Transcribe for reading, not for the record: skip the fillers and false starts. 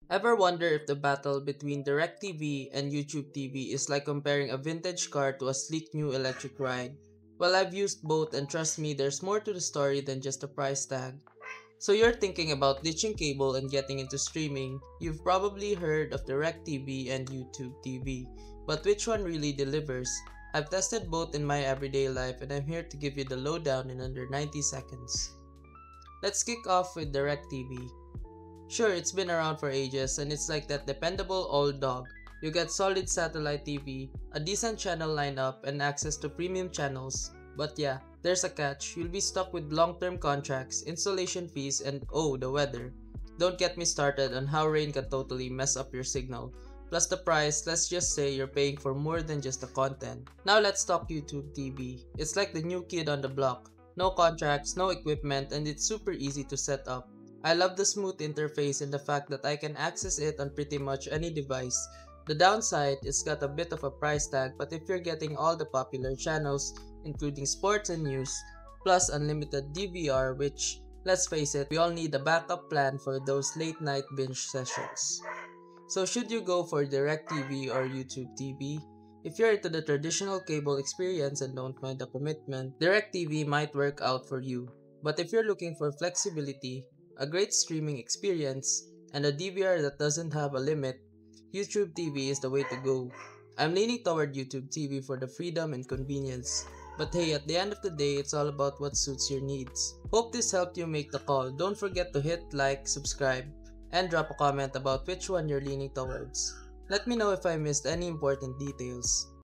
Ever wonder if the battle between DirecTV and YouTube TV is like comparing a vintage car to a sleek new electric ride? Well, I've used both and trust me, there's more to the story than just a price tag. So you're thinking about ditching cable and getting into streaming. You've probably heard of DirecTV and YouTube TV, but which one really delivers? I've tested both in my everyday life and I'm here to give you the lowdown in under 90 seconds. Let's kick off with DirecTV. Sure, it's been around for ages and it's like that dependable old dog. You get solid satellite TV, a decent channel lineup, and access to premium channels. But yeah, there's a catch. You'll be stuck with long-term contracts, installation fees, and oh, the weather. Don't get me started on how rain can totally mess up your signal. Plus the price, let's just say you're paying for more than just the content. Now let's talk YouTube TV. It's like the new kid on the block. No contracts, no equipment, and it's super easy to set up. I love the smooth interface and the fact that I can access it on pretty much any device. The downside, it's got a bit of a price tag, but if you're getting all the popular channels, including sports and news, plus unlimited DVR, which, let's face it, we all need a backup plan for those late night binge sessions. So should you go for DirecTV or YouTube TV? If you're into the traditional cable experience and don't mind the commitment, DirecTV might work out for you. But if you're looking for flexibility, a great streaming experience, and a DVR that doesn't have a limit, YouTube TV is the way to go. I'm leaning toward YouTube TV for the freedom and convenience. But hey, at the end of the day, it's all about what suits your needs. Hope this helped you make the call. Don't forget to hit like, subscribe, and drop a comment about which one you're leaning towards. Let me know if I missed any important details.